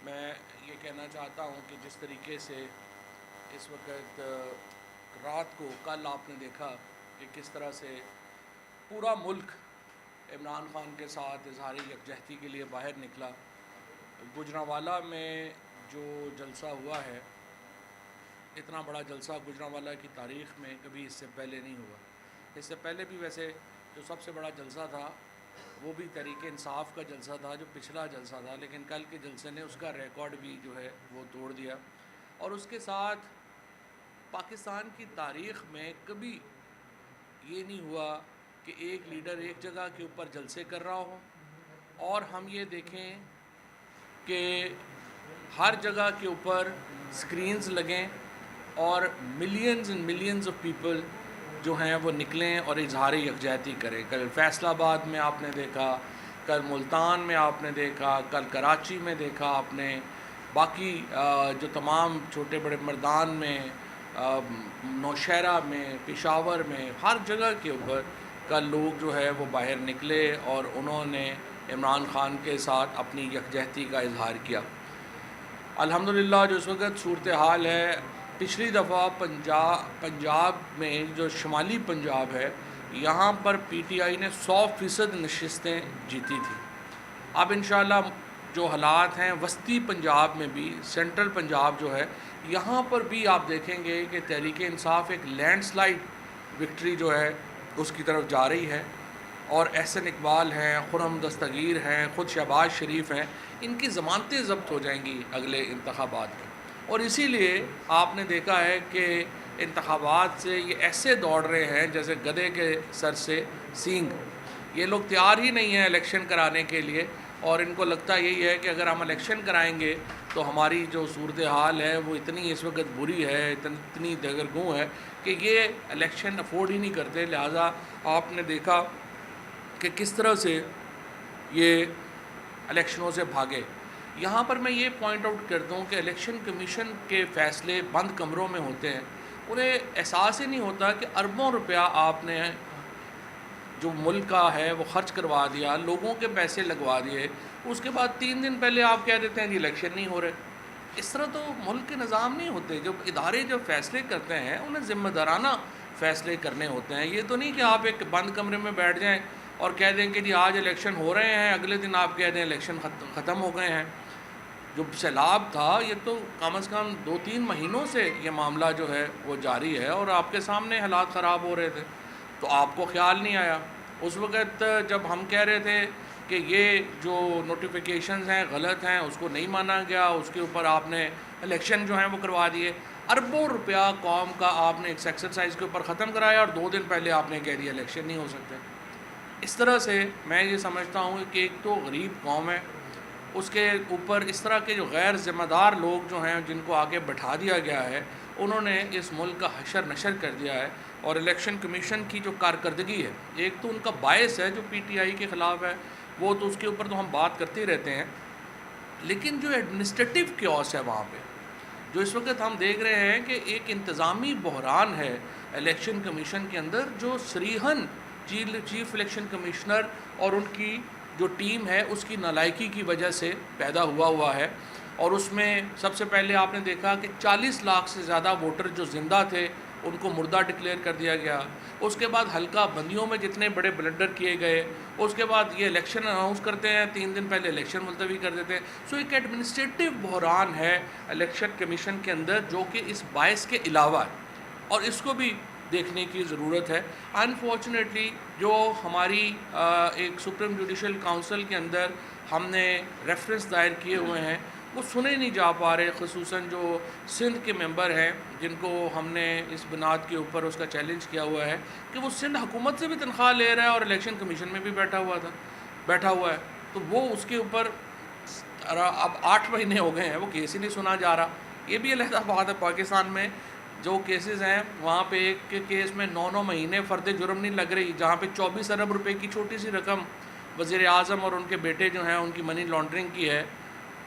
میں یہ کہنا چاہتا ہوں کہ جس طریقے سے اس وقت رات کو کل آپ نے دیکھا کہ کس طرح سے پورا ملک عمران خان کے ساتھ اظہار یکجہتی کے لیے باہر نکلا. گوجرانوالہ میں جو جلسہ ہوا ہے، اتنا بڑا جلسہ گوجرانوالہ کی تاریخ میں کبھی اس سے پہلے نہیں ہوا. اس سے پہلے بھی ویسے جو سب سے بڑا جلسہ تھا وہ بھی تحریک انصاف کا جلسہ تھا، جو پچھلا جلسہ تھا، لیکن کل کے جلسے نے اس کا ریکارڈ بھی جو ہے وہ توڑ دیا. اور اس کے ساتھ پاکستان کی تاریخ میں کبھی یہ نہیں ہوا کہ ایک لیڈر ایک جگہ کے اوپر جلسے کر رہا ہو اور ہم یہ دیکھیں کہ ہر جگہ کے اوپر سکرینز لگیں اور millions and millions of people جو ہیں وہ نکلیں اور اظہار یکجہتی کریں. کل فیصل آباد میں آپ نے دیکھا، کل ملتان میں آپ نے دیکھا، کل کراچی میں دیکھا آپ نے، باقی جو تمام چھوٹے بڑے مردان میں، نوشہرہ میں، پشاور میں، ہر جگہ کے اوپر کل لوگ جو ہے وہ باہر نکلے اور انہوں نے عمران خان کے ساتھ اپنی یکجہتی کا اظہار کیا. الحمدللہ جو اس وقت صورتحال ہے، پچھلی دفعہ پنجاب میں جو شمالی پنجاب ہے یہاں پر پی ٹی آئی نے 100% نشستیں جیتی تھیں. اب انشاءاللہ جو حالات ہیں وسطی پنجاب میں بھی، سینٹرل پنجاب جو ہے یہاں پر بھی آپ دیکھیں گے کہ تحریک انصاف ایک لینڈ سلائیڈ وکٹری جو ہے اس کی طرف جا رہی ہے. اور احسن اقبال ہیں، خرم دستگیر ہیں، خود شہباز شریف ہیں، ان کی ضمانتیں ضبط ہو جائیں گی اگلے انتخابات میں. اور اسی لیے آپ نے دیکھا ہے کہ انتخابات سے یہ ایسے دوڑ رہے ہیں جیسے گدھے کے سر سے سینگ. یہ لوگ تیار ہی نہیں ہیں الیکشن کرانے کے لیے، اور ان کو لگتا یہی ہے کہ اگر ہم الیکشن کرائیں گے تو ہماری جو صورتحال ہے وہ اتنی اس وقت بری ہے، اتنی دگرگوں ہے کہ یہ الیکشن افورڈ ہی نہیں کرتے. لہٰذا آپ نے دیکھا کہ کس طرح سے یہ الیکشنوں سے بھاگے. یہاں پر میں یہ پوائنٹ آؤٹ کرتا ہوں کہ الیکشن کمیشن کے فیصلے بند کمروں میں ہوتے ہیں. انہیں احساس ہی نہیں ہوتا کہ اربوں روپیہ آپ نے جو ملک کا ہے وہ خرچ کروا دیا، لوگوں کے پیسے لگوا دیے، اس کے بعد 3 دن پہلے آپ کہہ دیتے ہیں جی الیکشن نہیں ہو رہے. اس طرح تو ملک کے نظام نہیں ہوتے. جب ادارے جب فیصلے کرتے ہیں انہیں ذمہ دارانہ فیصلے کرنے ہوتے ہیں. یہ تو نہیں کہ آپ ایک بند کمرے میں بیٹھ جائیں اور کہہ دیں کہ جی آج الیکشن ہو رہے ہیں، اگلے دن آپ کہہ دیں الیکشن ختم ہو گئے ہیں. جو سیلاب تھا یہ تو کم از کم 2-3 مہینوں سے یہ معاملہ جو ہے وہ جاری ہے اور آپ کے سامنے حالات خراب ہو رہے تھے، تو آپ کو خیال نہیں آیا. اس وقت جب ہم کہہ رہے تھے کہ یہ جو نوٹیفیکیشنز ہیں غلط ہیں، اس کو نہیں مانا گیا، اس کے اوپر آپ نے الیکشن جو ہیں وہ کروا دیے. اربوں روپیہ قوم کا آپ نے ایک ایکسرسائز کے اوپر ختم کرایا اور 2 دن پہلے آپ نے کہہ دیا الیکشن نہیں ہو سکتے. اس طرح سے میں یہ سمجھتا ہوں کہ ایک تو غریب قوم ہے، اس کے اوپر اس طرح کے جو غیر ذمہ دار لوگ جو ہیں جن کو آگے بٹھا دیا گیا ہے انہوں نے اس ملک کا حشر نشر کر دیا ہے. اور الیکشن کمیشن کی جو کارکردگی ہے، ایک تو ان کا باعث ہے جو پی ٹی آئی کے خلاف ہے، وہ تو اس کے اوپر تو ہم بات کرتے ہی رہتے ہیں، لیکن جو ایڈمنسٹریٹو کیوس ہے وہاں پہ جو اس وقت ہم دیکھ رہے ہیں کہ ایک انتظامی بحران ہے الیکشن کمیشن کے اندر، جو صریحاً چیف الیکشن کمشنر اور ان کی جو ٹیم ہے اس کی نالائکی کی وجہ سے پیدا ہوا ہے. اور اس میں سب سے پہلے آپ نے دیکھا کہ 40 لاکھ سے زیادہ ووٹر جو زندہ تھے ان کو مردہ ڈکلیئر کر دیا گیا. اس کے بعد حلقہ بندیوں میں جتنے بڑے بلنڈر کیے گئے، اس کے بعد یہ الیکشن اناؤنس کرتے ہیں 3 دن پہلے الیکشن ملتوی کر دیتے ہیں. سو ایک ایڈمنسٹریٹو بحران ہے الیکشن کمیشن کے اندر جو کہ اس باعث کے علاوہ ہے، اور اس کو بھی دیکھنے کی ضرورت ہے. انفارچونیٹلی جو ہماری ایک سپریم جوڈیشل کاؤنسل کے اندر ہم نے ریفرنس دائر کیے ہوئے ہیں وہ سنے نہیں جا پا رہے، خصوصاً جو سندھ کے ممبر ہیں جن کو ہم نے اس بنیاد کے اوپر اس کا چیلنج کیا ہوا ہے کہ وہ سندھ حکومت سے بھی تنخواہ لے رہا ہے اور الیکشن کمیشن میں بھی بیٹھا ہوا ہے. تو وہ اس کے اوپر اب 8 مہینے ہو گئے ہیں وہ کیس ہی نہیں سنا جا رہا. یہ بھی علیحدہ بات ہے. پاکستان میں جو کیسز ہیں وہاں پہ ایک کیس میں 9 مہینے فرد جرم نہیں لگ رہی، جہاں پہ 24 ارب روپے کی چھوٹی سی رقم وزیر اعظم اور ان کے بیٹے جو ہیں ان کی منی لانڈرنگ کی ہے.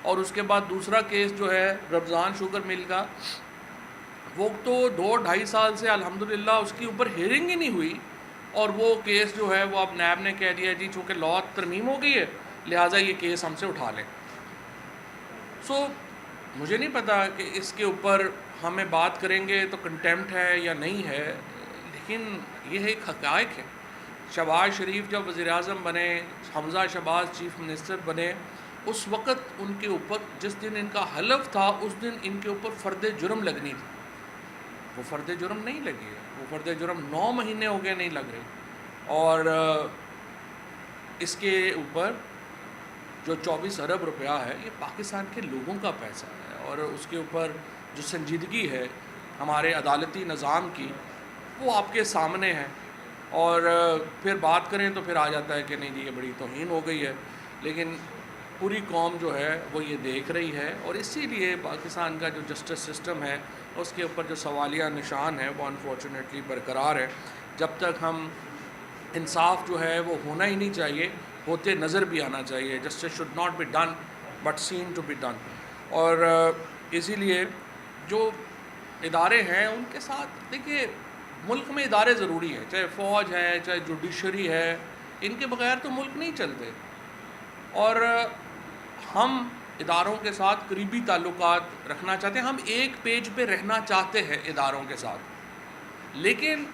اور اس کے بعد دوسرا کیس جو ہے رمضان شوگر مل کا، وہ تو 2-2.5 سال سے الحمدللہ اس کی اوپر ہیئرنگ ہی نہیں ہوئی، اور وہ کیس جو ہے وہ اب نیب نے کہہ دیا جی چونکہ لاء ترمیم ہو گئی ہے لہٰذا یہ کیس ہم سے اٹھا لیں. سو مجھے نہیں پتا کہ اس کے اوپر ہمیں بات کریں گے تو کنٹیمپٹ ہے یا نہیں ہے، لیکن یہ ایک حقائق ہے۔ شہباز شریف جب وزیر اعظم بنے، حمزہ شہباز چیف منسٹر بنے، اس وقت ان کے اوپر جس دن ان کا حلف تھا اس دن ان کے اوپر فرد جرم لگنی تھی، وہ فرد جرم نہیں لگی ہے، وہ فرد جرم 9 مہینے ہو گئے نہیں لگ رہے، اور اس کے اوپر جو 24 ارب روپیہ ہے یہ پاکستان کے لوگوں کا پیسہ ہے، اور اس کے اوپر جو سنجیدگی ہے ہمارے عدالتی نظام کی وہ آپ کے سامنے ہے، اور پھر بات کریں تو پھر آ جاتا ہے کہ نہیں جی یہ بڑی توہین ہو گئی ہے، لیکن پوری قوم جو ہے وہ یہ دیکھ رہی ہے، اور اسی لیے پاکستان کا جو جسٹس سسٹم ہے اس کے اوپر جو سوالیہ نشان ہے وہ انفارچونیٹلی برقرار ہے۔ جب تک ہم انصاف جو ہے وہ ہونا ہی نہیں چاہیے، ہوتے نظر بھی آنا چاہیے، justice should not be done but seen to be done, اور اسی لیے جو ادارے ہیں ان کے ساتھ دیکھیے، ملک میں ادارے ضروری ہیں، چاہے فوج ہے چاہے جوڈیشری ہے، ان کے بغیر تو ملک نہیں چلتے، اور ہم اداروں کے ساتھ قریبی تعلقات رکھنا چاہتے ہیں، ہم ایک پیج پہ رہنا چاہتے ہیں اداروں کے ساتھ، لیکن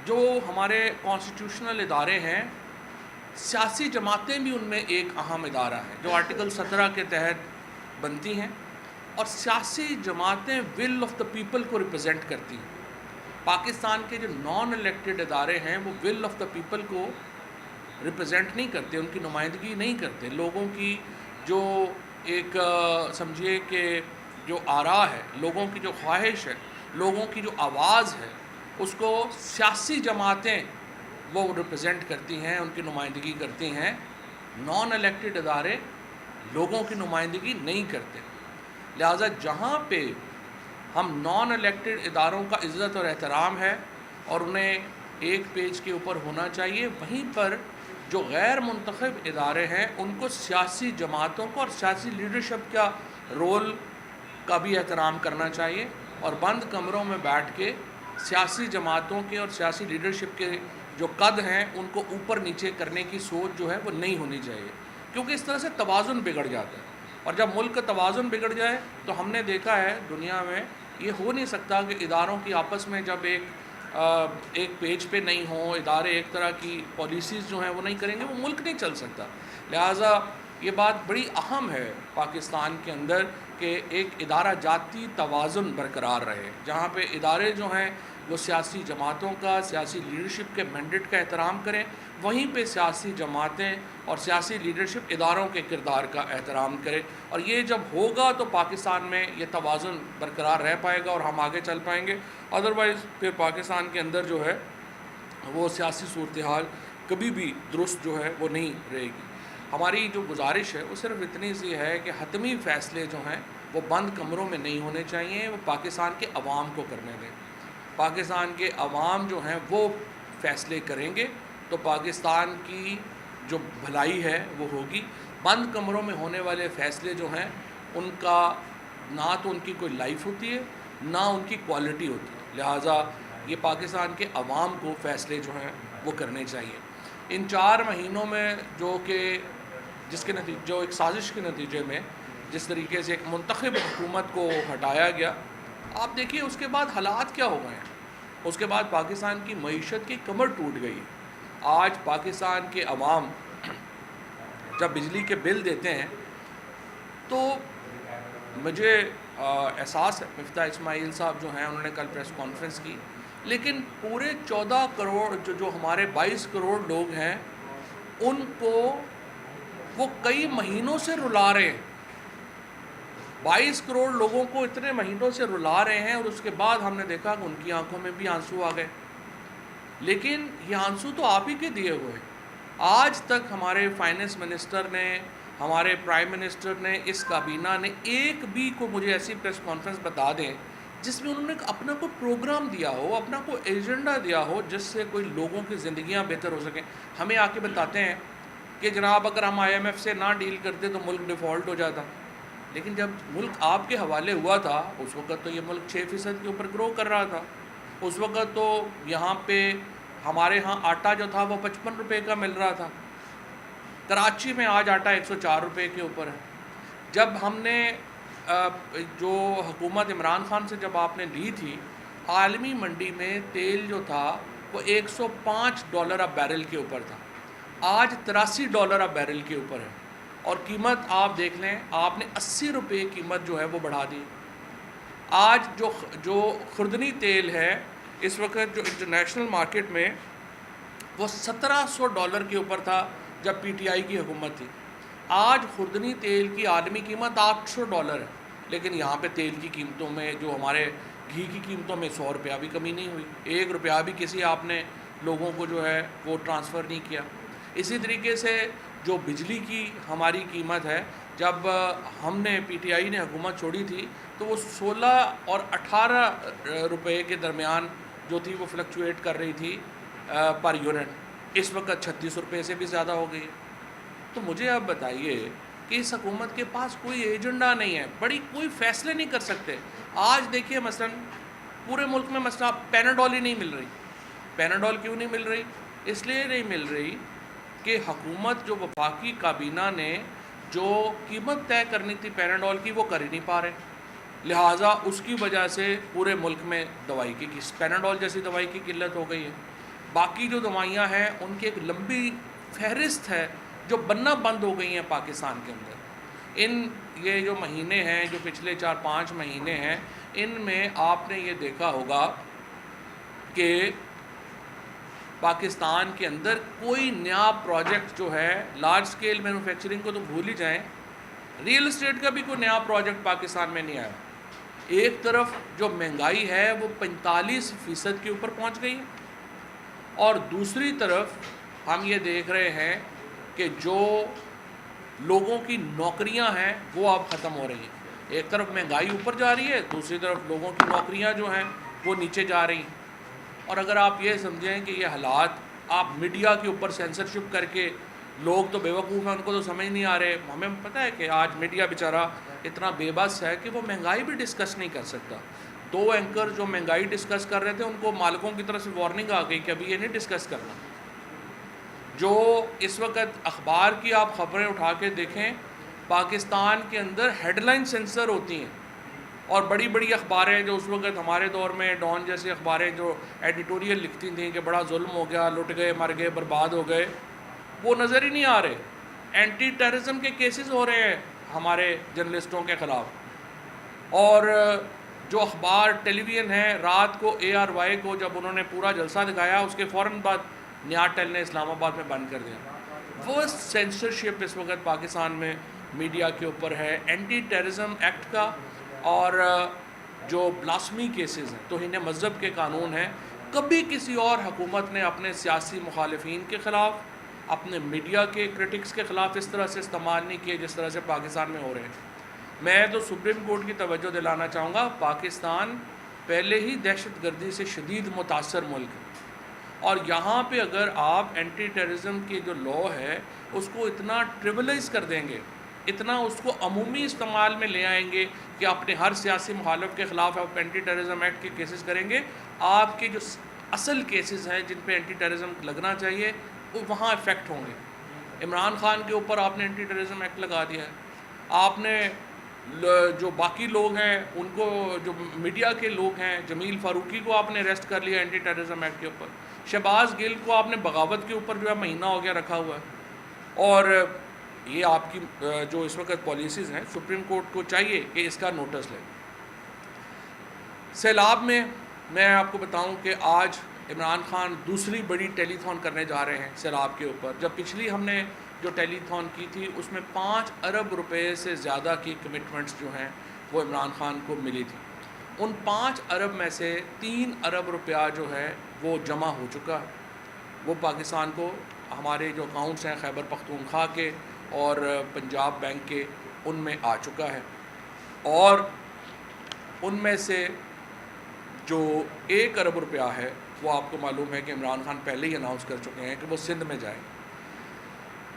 جو ہمارے کانسٹیٹیوشنل ادارے ہیں، سیاسی جماعتیں بھی ان میں ایک اہم ادارہ ہے جو آرٹیکل 17 کے تحت بنتی ہیں، اور سیاسی جماعتیں ول آف دا پیپل کو ریپرزینٹ کرتی ہیں۔ پاکستان کے جو نان الیکٹڈ ادارے ہیں وہ ول آف دا پیپل کو ریپرزینٹ نہیں کرتے، ان کی نمائندگی نہیں کرتے، لوگوں کی جو ایک سمجھیے کہ جو آراء ہے، لوگوں کی جو خواہش ہے، لوگوں کی جو آواز ہے، اس کو سیاسی جماعتیں وہ ریپرزینٹ کرتی ہیں، ان کی نمائندگی کرتی ہیں۔ نان الیکٹڈ ادارے لوگوں کی نمائندگی نہیں کرتے، لہٰذا جہاں پہ ہم نان الیکٹڈ اداروں کا عزت اور احترام ہے اور انہیں ایک پیج کے اوپر ہونا چاہیے، وہیں پر جو غیر منتخب ادارے ہیں ان کو سیاسی جماعتوں کو اور سیاسی لیڈرشپ کا رول کا بھی احترام کرنا چاہیے، اور بند کمروں میں بیٹھ کے سیاسی جماعتوں کے اور سیاسی لیڈرشپ کے جو قد ہیں ان کو اوپر نیچے کرنے کی سوچ جو ہے وہ نہیں ہونی چاہیے، کیونکہ اس طرح سے توازن بگڑ جاتا ہے، اور جب ملک کا توازن بگڑ جائے تو ہم نے دیکھا ہے دنیا میں یہ ہو نہیں سکتا کہ اداروں کی آپس میں جب ایک پیج پہ نہیں ہوں، ادارے ایک طرح کی پالیسیز جو ہیں وہ نہیں کریں گے، وہ ملک نہیں چل سکتا۔ لہٰذا یہ بات بڑی اہم ہے پاکستان کے اندر کہ ایک ادارہ جاتی توازن برقرار رہے، جہاں پہ ادارے جو ہیں وہ سیاسی جماعتوں کا، سیاسی لیڈرشپ کے مینڈیٹ کا احترام کریں، وہیں پہ سیاسی جماعتیں اور سیاسی لیڈرشپ اداروں کے کردار کا احترام کرے، اور یہ جب ہوگا تو پاکستان میں یہ توازن برقرار رہ پائے گا اور ہم آگے چل پائیں گے، ادروائز پھر پاکستان کے اندر جو ہے وہ سیاسی صورتحال کبھی بھی درست جو ہے وہ نہیں رہے گی۔ ہماری جو گزارش ہے وہ صرف اتنی سی ہے کہ حتمی فیصلے جو ہیں وہ بند کمروں میں نہیں ہونے چاہیے، وہ پاکستان کے عوام کو کرنے دیں۔ پاکستان کے عوام جو ہیں وہ فیصلے کریں گے تو پاکستان کی جو بھلائی ہے وہ ہوگی۔ بند کمروں میں ہونے والے فیصلے جو ہیں ان کا نہ تو ان کی کوئی لائف ہوتی ہے نہ ان کی کوالٹی ہوتی ہے، لہٰذا یہ پاکستان کے عوام کو فیصلے جو ہیں وہ کرنے چاہیے۔ ان 4 مہینوں میں جو ایک سازش کے نتیجے میں جس طریقے سے ایک منتخب حکومت کو ہٹایا گیا، آپ دیکھیے اس کے بعد حالات کیا ہو گئے ہیں۔ اس کے بعد پاکستان کی معیشت کی کمر ٹوٹ گئی۔ آج پاکستان کے عوام جب بجلی کے بل دیتے ہیں تو مجھے احساس ہے، مفتاح اسماعیل صاحب جو ہیں انہوں نے کل پریس کانفرنس کی، لیکن پورے 14 کروڑ جو ہمارے 22 کروڑ لوگ ہیں ان کو وہ کئی مہینوں سے رلا رہے ہیں۔ 22 کروڑ لوگوں کو اتنے مہینوں سے رلا رہے ہیں، اور اس کے بعد ہم نے دیکھا کہ ان کی آنکھوں میں بھی آنسو آ گئے، لیکن یہ آنسو تو آپ ہی کے دیے ہوئے ہیں۔ آج تک ہمارے فائنانس منسٹر نے، ہمارے پرائم منسٹر نے، اس کابینہ نے ایک بھی کو مجھے ایسی پریس کانفرنس بتا دیں جس میں انہوں نے اپنا کوئی پروگرام دیا ہو، اپنا کوئی ایجنڈا دیا ہو جس سے کوئی لوگوں کی زندگیاں بہتر ہو سکیں۔ ہمیں آ کے بتاتے ہیں کہ جناب اگر ہم IMF سے نہ ڈیل کرتے تو ملک ڈیفالٹ ہو جاتا، لیکن جب ملک آپ کے حوالے ہوا تھا اس وقت تو یہ ملک 6% کے اوپر گرو کر رہا تھا۔ اس وقت تو یہاں پہ ہمارے ہاں آٹا جو تھا وہ 55 روپے کا مل رہا تھا، کراچی میں آج آٹا 104 روپے کے اوپر ہے۔ جب ہم نے جو حکومت عمران خان سے جب آپ نے لی تھی، عالمی منڈی میں تیل جو تھا وہ $105 بیرل کے اوپر تھا، آج $83 بیرل کے اوپر ہے، اور قیمت آپ دیکھ لیں، آپ نے $80 قیمت جو ہے وہ بڑھا دی۔ آج جو خوردنی تیل ہے اس وقت جو انٹرنیشنل مارکیٹ میں وہ $1700 کے اوپر تھا جب پی ٹی آئی کی حکومت تھی، آج خوردنی تیل کی عالمی قیمت $800 ہے، لیکن یہاں پہ تیل کی قیمتوں میں، جو ہمارے گھی کی قیمتوں میں $100 بھی کمی نہیں ہوئی، $1 بھی کسی آپ نے لوگوں کو جو ہے وہ ٹرانسفر نہیں کیا۔ اسی طریقے سے جو بجلی کی ہماری قیمت ہے، جب ہم نے پی ٹی آئی نے حکومت چھوڑی تھی تو وہ 16 اور 18 روپے کے درمیان جو تھی وہ فلکچویٹ کر رہی تھی پر یونٹ، اس وقت $36 سے بھی زیادہ ہو گئی ہے۔ تو مجھے آپ بتائیے کہ اس حکومت کے پاس کوئی ایجنڈا نہیں ہے، کوئی فیصلے نہیں کر سکتے۔ آج دیکھیے مثلا پورے ملک میں مسئلہ پیناڈول ہی نہیں مل رہی۔ پیناڈول کیوں نہیں مل رہی؟ اس لیے نہیں مل رہی کہ حکومت جو وفاقی کابینہ نے جو قیمت طے کرنی تھی پیناڈول کی وہ کر ہی نہیں پا رہے، لہٰذا اس کی وجہ سے پورے ملک میں دوائی کی پیناڈول جیسی دوائی کی قلت ہو گئی ہے۔ باقی جو دوائیاں ہیں ان کی ایک لمبی فہرست ہے جو بننا بند ہو گئی ہیں پاکستان کے اندر۔ یہ جو مہینے ہیں، جو پچھلے 4-5 مہینے ہیں، ان میں آپ نے یہ دیکھا ہوگا کہ پاکستان کے اندر کوئی نیا پروجیکٹ جو ہے، لارج سکیل مینوفیکچرنگ کو تو بھول ہی جائیں، ریئل اسٹیٹ کا بھی کوئی نیا پروجیکٹ پاکستان میں نہیں آیا۔ ایک طرف جو مہنگائی ہے وہ 45% کے اوپر پہنچ گئی ہے، اور دوسری طرف ہم یہ دیکھ رہے ہیں کہ جو لوگوں کی نوکریاں ہیں وہ اب ختم ہو رہی ہیں۔ ایک طرف مہنگائی اوپر جا رہی ہے، دوسری طرف لوگوں کی نوکریاں جو ہیں وہ نیچے جا رہی ہیں۔ اور اگر آپ یہ سمجھیں کہ یہ حالات آپ میڈیا کے اوپر سینسرشپ کر کے، لوگ تو بیوقوف ہیں، ان کو تو سمجھ نہیں آ رہے، ہمیں پتہ ہے کہ آج میڈیا بیچارہ اتنا بے بس ہے کہ وہ مہنگائی بھی ڈسکس نہیں کر سکتا۔ 2 اینکر جو مہنگائی ڈسکس کر رہے تھے ان کو مالکوں کی طرف سے وارننگ آ گئی کہ ابھی یہ نہیں ڈسکس کرنا۔ جو اس وقت اخبار کی آپ خبریں اٹھا کے دیکھیں، پاکستان کے اندر ہیڈ لائن سینسر ہوتی ہیں، اور بڑی بڑی اخباریں جو اس وقت ہمارے دور میں ڈان جیسی اخباریں جو ایڈیٹوریل لکھتی تھیں کہ بڑا ظلم ہو گیا، لٹ گئے، مر گئے، برباد ہو گئے، وہ نظر ہی نہیں آ رہے۔ اینٹی ٹیررزم کے کیسز ہو رہے ہیں ہمارے جرنلسٹوں کے خلاف، اور جو اخبار ٹیلی ویژن ہیں، رات کو ARY کو جب انہوں نے پورا جلسہ دکھایا، اس کے فوراً بعد نیاٹل نے اسلام آباد میں بند کر دیا۔ وہ سینسرشپ اس وقت پاکستان میں میڈیا کے اوپر ہے، اینٹی ٹیررزم ایکٹ کا، اور جو بلاسمی کیسز ہیں، توہین مذہب کے قانون ہیں، کبھی کسی اور حکومت نے اپنے سیاسی مخالفین کے خلاف، اپنے میڈیا کے کرٹکس کے خلاف اس طرح سے استعمال نہیں کیے جس طرح سے پاکستان میں ہو رہے ہیں۔ میں تو سپریم کورٹ کی توجہ دلانا چاہوں گا، پاکستان پہلے ہی دہشت گردی سے شدید متاثر ملک ہے، اور یہاں پہ اگر آپ اینٹی ٹیررزم کی جو لا ہے اس کو اتنا ٹریولائز کر دیں گے، اتنا اس کو عمومی استعمال میں لے آئیں گے کہ اپنے ہر سیاسی مخالف کے خلاف آپ اینٹی ٹیررزم ایکٹ کے کیسز کریں گے، آپ کے جو اصل کیسز ہیں جن پہ اینٹی ٹیررزم لگنا چاہیے وہ وہاں افیکٹ ہوں گے۔ عمران خان کے اوپر آپ نے اینٹی ٹیررزم ایکٹ لگا دیا ہے، آپ نے جو باقی لوگ ہیں ان کو، جو میڈیا کے لوگ ہیں، جمیل فاروقی کو آپ نے اریسٹ کر لیا اینٹی ٹیررزم ایکٹ کے اوپر، شہباز گل کو آپ نے بغاوت کے اوپر جو ہے مہینہ ہو گیا رکھا ہوا ہے، اور یہ آپ کی جو اس وقت پالیسیز ہیں، سپریم کورٹ کو چاہیے کہ اس کا نوٹس لیں۔ سیلاب میں آپ کو بتاؤں کہ آج عمران خان دوسری بڑی ٹیلی تھون کرنے جا رہے ہیں سیلاب کے اوپر۔ جب پچھلی ہم نے جو ٹیلی تھون کی تھی اس میں 5 ارب روپے سے زیادہ کی کمٹمنٹس جو ہیں وہ عمران خان کو ملی تھی، ان 5 ارب میں سے 3 ارب روپیہ جو ہے وہ جمع ہو چکا ہے، وہ پاکستان کو، ہمارے جو اکاؤنٹس ہیں خیبر پختونخوا کے اور پنجاب بینک کے، ان میں آ چکا ہے، اور ان میں سے جو 1 ارب روپیہ ہے وہ آپ کو معلوم ہے کہ عمران خان پہلے ہی اناؤنس کر چکے ہیں کہ وہ سندھ میں جائیں۔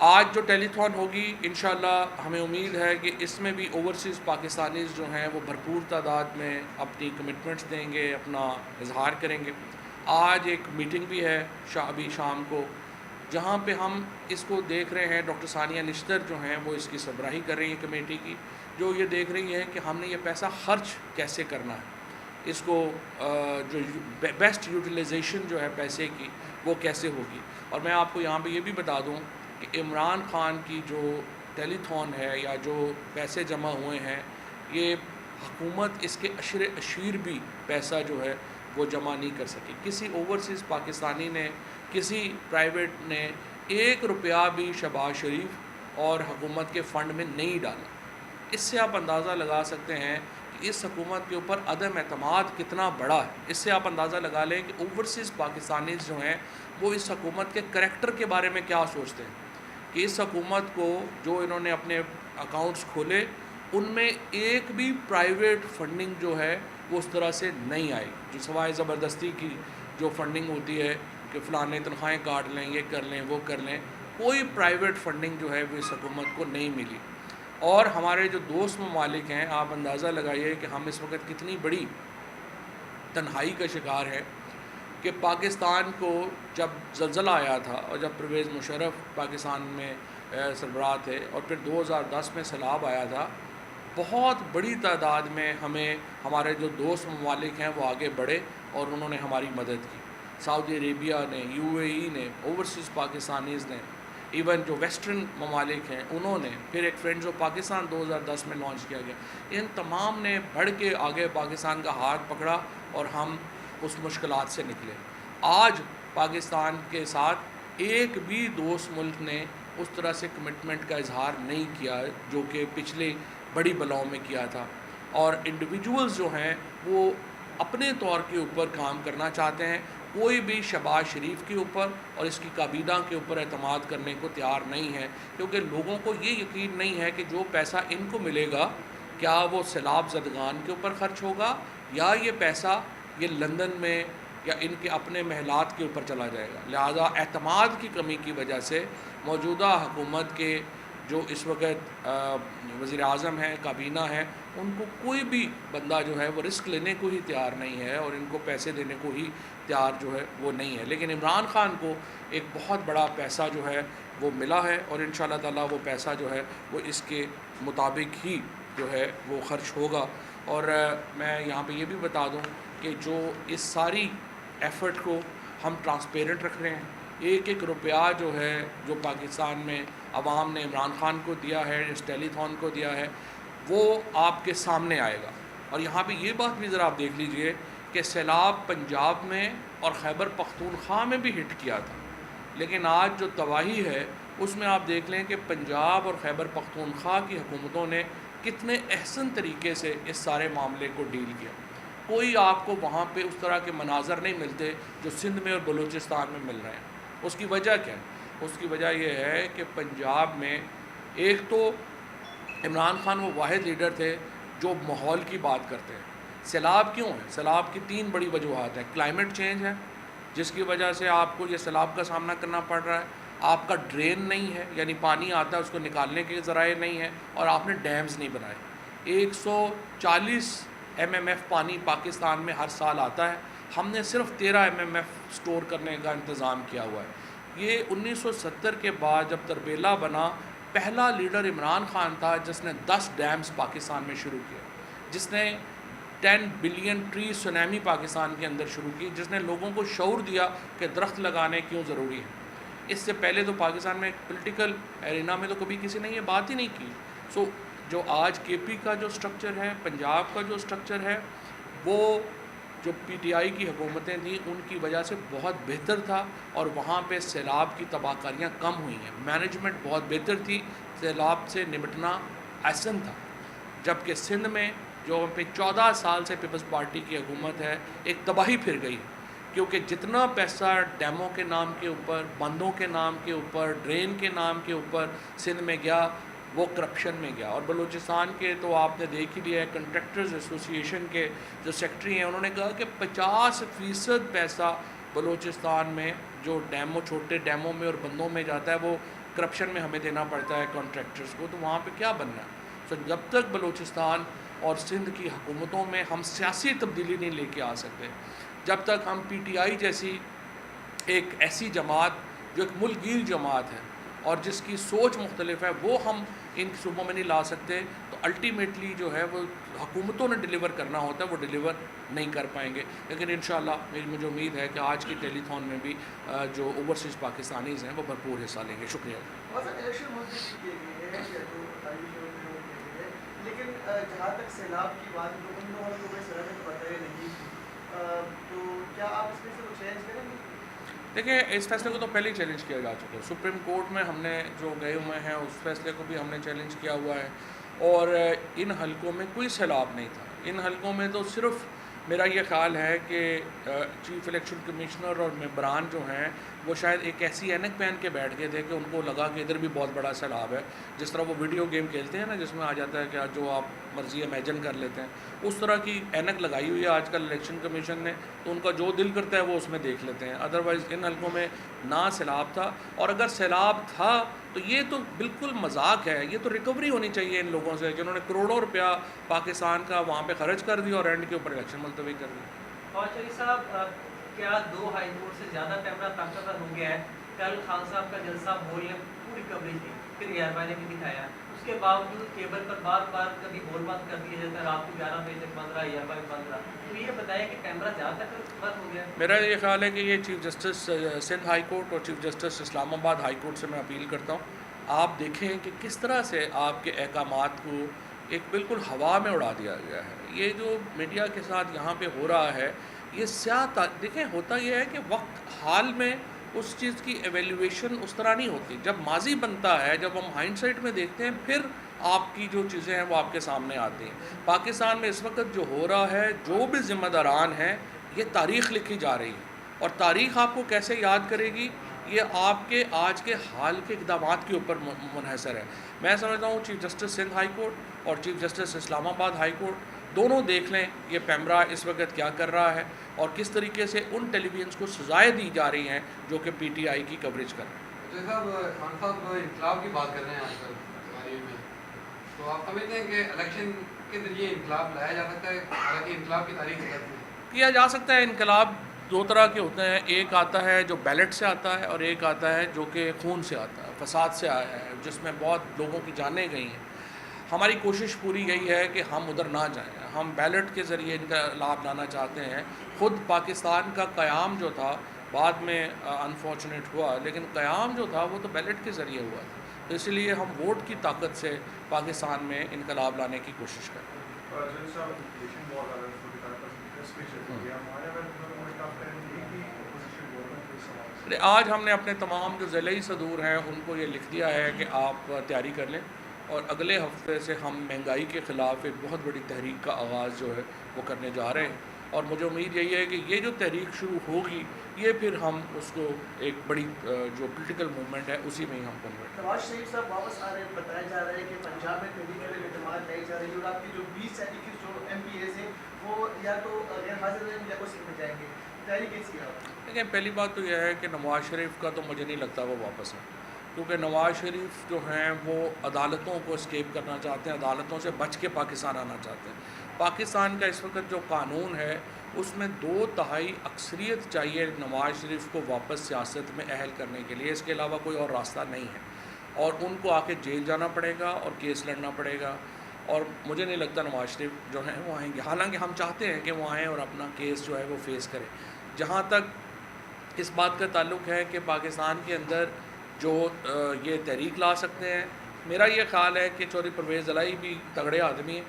آج جو ٹیلی تھون ہوگی انشاءاللہ ہمیں امید ہے کہ اس میں بھی اوورسیز پاکستانیز جو ہیں وہ بھرپور تعداد میں اپنی کمٹمنٹس دیں گے، اپنا اظہار کریں گے۔ آج ایک میٹنگ بھی ہے ابھی شام کو جہاں پہ ہم اس کو دیکھ رہے ہیں، ڈاکٹر ثانیہ نشتر جو ہیں وہ اس کی سربراہی کر رہی ہیں کمیٹی کی، جو یہ دیکھ رہی ہے کہ ہم نے یہ پیسہ خرچ کیسے کرنا ہے، اس کو جو بیسٹ یوٹیلائزیشن جو ہے پیسے کی وہ کیسے ہوگی۔ اور میں آپ کو یہاں پہ یہ بھی بتا دوں کہ عمران خان کی جو ٹیلی تھون ہے یا جو پیسے جمع ہوئے ہیں، یہ حکومت اس کے اشیر بھی پیسہ جو ہے وہ جمع نہیں کر سکی۔ کسی اوورسیز پاکستانی نے، کسی پرائیویٹ نے 1 روپیہ بھی شہباز شریف اور حکومت کے فنڈ میں نہیں ڈالا۔ اس سے آپ اندازہ لگا سکتے ہیں کہ اس حکومت کے اوپر عدم اعتماد کتنا بڑا ہے۔ اس سے آپ اندازہ لگا لیں کہ اوورسیز پاکستانی جو ہیں وہ اس حکومت کے کریکٹر کے بارے میں کیا سوچتے ہیں، کہ اس حکومت کو جو انہوں نے اپنے اکاؤنٹس کھولے ان میں ایک بھی پرائیویٹ فنڈنگ جو ہے وہ اس طرح سے نہیں آئی، جو سوائے زبردستی کی جو فنڈنگ ہوتی ہے کہ فلانے تنخواہیں کاٹ لیں، یہ کر لیں، وہ کر لیں، کوئی پرائیویٹ فنڈنگ جو ہے وہ اس حکومت کو نہیں ملی۔ اور ہمارے جو دوست ممالک ہیں، آپ اندازہ لگائیے کہ ہم اس وقت کتنی بڑی تنہائی کا شکار ہیں کہ پاکستان کو جب زلزلہ آیا تھا اور جب پرویز مشرف پاکستان میں سربراہ تھے اور پھر 2010 میں سیلاب آیا تھا، بہت بڑی تعداد میں ہمیں ہمارے جو دوست ممالک ہیں وہ آگے بڑھے اور انہوں نے ہماری مدد کی۔ سعودی عربیہ نے، UAE نے، اوورسیز پاکستانیز نے، ایون جو ویسٹرن ممالک ہیں انہوں نے، پھر ایک فرینڈز آف پاکستان 2010 میں لانچ کیا گیا، ان تمام نے بڑھ کے آگے پاکستان کا ہاتھ پکڑا اور ہم اس مشکلات سے نکلے۔ آج پاکستان کے ساتھ ایک بھی دوست ملک نے اس طرح سے کمٹمنٹ کا اظہار نہیں کیا جو کہ پچھلے بڑی بلاؤں میں کیا تھا، اور انڈیویجولز جو ہیں وہ اپنے طور کے اوپر کام کرنا چاہتے ہیں، کوئی بھی شہباز شریف کے اوپر اور اس کی کابینہ کے اوپر اعتماد کرنے کو تیار نہیں ہے، کیونکہ لوگوں کو یہ یقین نہیں ہے کہ جو پیسہ ان کو ملے گا کیا وہ سیلاب زدگان کے اوپر خرچ ہوگا یا یہ پیسہ یہ لندن میں یا ان کے اپنے محلات کے اوپر چلا جائے گا۔ لہذا اعتماد کی کمی کی وجہ سے موجودہ حکومت کے جو اس وقت وزیر اعظم ہیں، کابینہ ہے، ان کو کوئی بھی بندہ جو ہے وہ رسک لینے کو ہی تیار نہیں ہے اور ان کو پیسے دینے کو ہی تیار جو ہے وہ نہیں ہے۔ لیکن عمران خان کو ایک بہت بڑا پیسہ جو ہے وہ ملا ہے اور انشاءاللہ تعالیٰ وہ پیسہ جو ہے وہ اس کے مطابق ہی جو ہے وہ خرچ ہوگا۔ اور میں یہاں پہ یہ بھی بتا دوں کہ جو اس ساری ایفرٹ کو ہم ٹرانسپیرنٹ رکھ رہے ہیں، ایک ایک روپیہ جو ہے جو پاکستان میں عوام نے عمران خان کو دیا ہے، اس ٹیلی تھون کو دیا ہے، وہ آپ کے سامنے آئے گا۔ اور یہاں پہ یہ بات بھی ذرا آپ دیکھ لیجئے کہ سیلاب پنجاب میں اور خیبر پختونخوا میں بھی ہٹ کیا تھا، لیکن آج جو تباہی ہے اس میں آپ دیکھ لیں کہ پنجاب اور خیبر پختونخوا کی حکومتوں نے کتنے احسن طریقے سے اس سارے معاملے کو ڈیل کیا۔ کوئی آپ کو وہاں پہ اس طرح کے مناظر نہیں ملتے جو سندھ میں اور بلوچستان میں مل رہے ہیں۔ اس کی وجہ کیا ہے؟ اس کی وجہ یہ ہے کہ پنجاب میں ایک تو عمران خان وہ واحد لیڈر تھے جو ماحول کی بات کرتے ہیں۔ سیلاب کیوں ہے؟ سیلاب کی 3 بڑی وجوہات ہیں۔ کلائمیٹ چینج ہے جس کی وجہ سے آپ کو یہ سیلاب کا سامنا کرنا پڑ رہا ہے، آپ کا ڈرین نہیں ہے، یعنی پانی آتا ہے اس کو نکالنے کے ذرائع نہیں ہیں، اور آپ نے ڈیمز نہیں بنائے۔ 140 MMF پانی پاکستان میں ہر سال آتا ہے، ہم نے صرف 13 MMF سٹور کرنے کا انتظام کیا ہوا ہے۔ یہ 1970 کے بعد جب تربیلا بنا، پہلا لیڈر عمران خان تھا جس نے 10 ڈیمز پاکستان میں شروع کیا، جس نے 10 بلین ٹری سونامی پاکستان کے اندر شروع کی، جس نے لوگوں کو شعور دیا کہ درخت لگانے کیوں ضروری ہے۔ اس سے پہلے تو پاکستان میں پولیٹیکل ایرینا میں تو کبھی کسی نے یہ بات ہی نہیں کی۔ جو آج KP کا جو سٹرکچر ہے، پنجاب کا جو سٹرکچر ہے، وہ جو PTI کی حکومتیں تھیں ان کی وجہ سے بہت بہتر تھا، اور وہاں پہ سیلاب کی تباہ کاریاں کم ہوئی ہیں، مینجمنٹ بہت بہتر تھی، سیلاب سے نمٹنا آسان تھا۔ جبکہ سندھ میں جو پہ 14 سال سے پیپلز پارٹی کی حکومت ہے، ایک تباہی پھر گئی، کیونکہ جتنا پیسہ ڈیموں کے نام کے اوپر، بندوں کے نام کے اوپر، ڈرین کے نام کے اوپر سندھ میں گیا، وہ کرپشن میں گیا۔ اور بلوچستان کے تو آپ نے دیکھ ہی لیا ہے، کنٹریکٹرز ایسوسی ایشن کے جو سیکٹری ہیں انہوں نے کہا کہ 50% پیسہ بلوچستان میں جو چھوٹے ڈیموں میں اور بندوں میں جاتا ہے وہ کرپشن میں ہمیں دینا پڑتا ہے کنٹریکٹرز کو، تو وہاں پہ کیا بننا ہے؟ جب تک بلوچستان اور سندھ کی حکومتوں میں ہم سیاسی تبدیلی نہیں لے کے آ سکتے، جب تک ہم PTI جیسی ایک ایسی جماعت جو ایک ملک گیر جماعت ہے اور جس کی سوچ مختلف ہے، وہ ہم ان صوبوں میں نہیں لا سکتے، تو الٹیمیٹلی جو ہے وہ حکومتوں نے ڈیلیور کرنا ہوتا ہے، وہ ڈیلیور نہیں کر پائیں گے۔ لیکن انشاءاللہ مجھے امید ہے کہ آج کی ٹیلی تھون میں بھی جو اوورسیز پاکستانیز ہیں وہ بھرپور حصہ لیں گے۔ شکریہ۔ لیکن جہاں تک سیلاب کی بات تو ان لوگوں کو کوئی سرحد بتائے نہیں، تو کیا آپ اس میں سے کچھ چینج کریں گے؟ دیکھیں، اس فیصلے کو تو پہلے ہی چیلنج کیا جا چکا ہے، سپریم کورٹ میں ہم نے جو گئے ہوئے ہیں اس فیصلے کو بھی ہم نے چیلنج کیا ہوا ہے، اور ان حلقوں میں کوئی سیلاب نہیں تھا۔ ان حلقوں میں تو صرف میرا یہ خیال ہے کہ چیف الیکشن کمشنر اور ممبران جو ہیں وہ شاید ایک ایسی اینک پہن کے بیٹھ گئے تھے کہ ان کو لگا کہ ادھر بھی بہت بڑا سیلاب ہے، جس طرح وہ ویڈیو گیم کھیلتے ہیں نا جس میں آ جاتا ہے کہ جو آپ مرضی امیجن کر لیتے ہیں، اس طرح کی اینک لگائی ہوئی ہے آج کل الیکشن کمیشن نے، تو ان کا جو دل کرتا ہے وہ اس میں دیکھ لیتے ہیں۔ ادروائز ان حلقوں میں نہ سیلاب تھا، اور اگر سیلاب تھا تو یہ تو بالکل مذاق ہے، یہ تو ریکوری ہونی چاہیے ان لوگوں سے جنہوں نے کروڑوں روپیہ پاکستان کا وہاں پہ خرچ کر دیا اور اینڈ کے اوپر الیکشن ملتوی کر دی۔ اور چلی صاحب، کیا 2 ہائی کورٹ سے زیادہ کیمرہ طاقتور ہو گیا ہے؟ کل خان صاحب کا جلسہ بول نے پوری کوریج دی، پھر ایئر نے بھی دکھایا، اس کے باوجود کیبل پر بار بار کبھی بول بند کر دیا جاتا ہے، رات کو 11 بجے تک بند رہا، ایئر بند رہا، تو یہ بتایا کہ کیمرہ زیادہ تک بند ہو گیا۔ میرا یہ خیال ہے کہ یہ chief justice Sindh high court اور چیف جسٹس اسلام آباد ہائی کورٹ سے میں اپیل کرتا ہوں، آپ دیکھیں کہ کس طرح سے آپ کے احکامات کو ایک بالکل ہوا میں اڑا دیا گیا ہے۔ یہ جو میڈیا کے ساتھ یہاں پہ ہو رہا ہے، یہ دیکھیں ہوتا یہ ہے کہ وقت حال میں اس چیز کی ایویلیویشن اس طرح نہیں ہوتی، جب ماضی بنتا ہے، جب ہم ہائنڈ سائٹ میں دیکھتے ہیں، پھر آپ کی جو چیزیں ہیں وہ آپ کے سامنے آتی ہیں۔ پاکستان میں اس وقت جو ہو رہا ہے، جو بھی ذمہ داران ہیں، یہ تاریخ لکھی جا رہی ہے، اور تاریخ آپ کو کیسے یاد کرے گی، یہ آپ کے آج کے حال کے اقدامات کے اوپر منحصر ہے۔ میں سمجھتا ہوں chief justice Sindh high court اور چیف جسٹس اسلام آباد ہائی کورٹ دونوں دیکھ لیں یہ پیمرا اس وقت کیا کر رہا ہے، اور کس طریقے سے ان ٹیلی ویژنس کو سزائیں دی جا رہی ہیں جو کہ پی ٹی آئی کی کوریج کر رہے ہیں۔ صاحب، خان صاحب انقلاب کی بات کر رہے ہیں آج کل ہماری میں، تو آپ سمجھتے ہیں کہ الیکشن کے ذریعے انقلاب لایا جا سکتا ہے؟ حالانکہ انقلاب کی تاریخ کیا جا سکتا ہے۔ انقلاب دو طرح کے ہوتے ہیں، ایک آتا ہے جو بیلٹ سے آتا ہے، اور ایک آتا ہے جو کہ خون سے آتا ہے، فساد سے آیا ہے، جس میں بہت لوگوں کی جانیں گئی ہیں۔ ہماری کوشش پوری یہی ہے کہ ہم ادھر نہ جائیں، ہم بیلٹ کے ذریعے انقلاب لانا چاہتے ہیں۔ خود پاکستان کا قیام جو تھا بعد میں انفارچونیٹ ہوا، لیکن قیام جو تھا وہ تو بیلٹ کے ذریعے ہوا تھا، تو اس لیے ہم ووٹ کی طاقت سے پاکستان میں انقلاب لانے کی کوشش کریں۔ آج ہم نے اپنے تمام جو ضلعی صدور ہیں ان کو یہ لکھ دیا ہے کہ آپ تیاری کر لیں، اور اگلے ہفتے سے ہم مہنگائی کے خلاف ایک بہت بڑی تحریک کا آغاز جو ہے وہ کرنے جا رہے ہیں، اور مجھے امید یہی ہے کہ یہ جو تحریک شروع ہوگی یہ پھر ہم اس کو ایک بڑی جو پولیٹیکل موومنٹ ہے اسی میں ہی ہم کنورٹ۔ نواز شریف صاحب واپس آ رہے ہیں، بتایا جا رہا ہے کہ پنجاب میں تحریک اعتماد لائی جا رہی ہے، اور آپ کی جو 20 سے 21 جو ایم پی ایز ہیں وہ یا تو غیر حاضر ہیں یا اس میں جائیں گے، تیاری کیسی ہے آپ؟ دیکھیں، پہلی بات تو یہ ہے کہ نواز شریف کا تو مجھے نہیں لگتا وہ واپس ہے، کیونکہ نواز شریف جو ہیں وہ عدالتوں کو اسکیپ کرنا چاہتے ہیں، عدالتوں سے بچ کے پاکستان آنا چاہتے ہیں۔ پاکستان کا اس وقت جو قانون ہے اس میں 2/3 اکثریت چاہیے نواز شریف کو واپس سیاست میں اہل کرنے کے لیے، اس کے علاوہ کوئی اور راستہ نہیں ہے، اور ان کو آ کے جیل جانا پڑے گا اور کیس لڑنا پڑے گا، اور مجھے نہیں لگتا نواز شریف جو ہیں وہ آئیں گے، حالانکہ ہم چاہتے ہیں کہ وہ آئیں اور اپنا کیس جو ہے وہ فیس کریں۔ جہاں تک اس بات کا تعلق ہے کہ پاکستان کے اندر جو یہ تحریک لا سکتے ہیں، میرا یہ خیال ہے کہ چودھری پرویز الہی بھی تگڑے آدمی ہیں،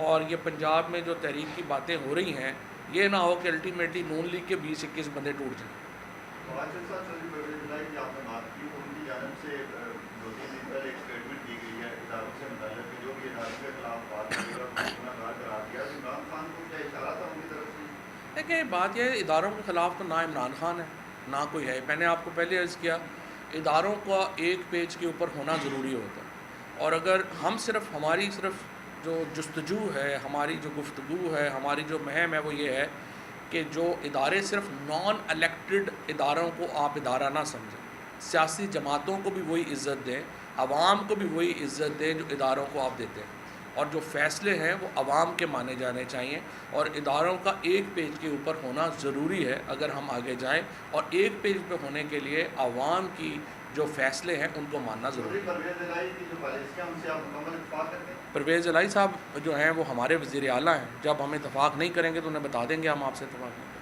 اور یہ پنجاب میں جو تحریک کی باتیں ہو رہی ہیں یہ نہ ہو کہ الٹیمیٹلی نون لیگ کے 20-21 بندے ٹوٹ جائیں۔ چودھری پرویز الہی کی آپ نے بات کی، ان کی جانب سے 2-3 دن پہلے ایک اسٹیٹمنٹ دی گئی ہے اداروں سے متعلق کہ جو بھی اداروں کے خلاف بات کرے گا گناہ گار قرار دیا۔ عمران خان کو کیا اشارہ تھا ان کی طرف سے؟ دیکھیں، بات یہ ہے اداروں کے خلاف تو نہ عمران خان ہے نہ کوئی ہے، میں نے آپ کو پہلے عرض کیا اداروں کا ایک پیج کے اوپر ہونا ضروری ہوتا ہے، اور اگر ہم ہماری صرف جو جستجو ہے، ہماری جو گفتگو ہے، ہماری جو مہم ہے وہ یہ ہے کہ جو ادارے صرف نان الیکٹڈ اداروں کو آپ ادارہ نہ سمجھیں، سیاسی جماعتوں کو بھی وہی عزت دیں، عوام کو بھی وہی عزت دیں جو اداروں کو آپ دیتے ہیں۔ اور جو فیصلے ہیں وہ عوام کے مانے جانے چاہیے، اور اداروں کا ایک پیج کے اوپر ہونا ضروری ہے اگر ہم آگے جائیں، اور ایک پیج پہ ہونے کے لیے عوام کی جو فیصلے ہیں ان کو ماننا ضروری ہے۔ پرویز الہی کی جو پالیسیاں ان سے آپ مکمل اتفاق کرتے ہیں؟ پرویز الہی صاحب جو ہیں وہ ہمارے وزیر اعلیٰ ہیں، جب ہم اتفاق نہیں کریں گے تو انہیں بتا دیں گے ہم آپ سے اتفاق نہیں کریں۔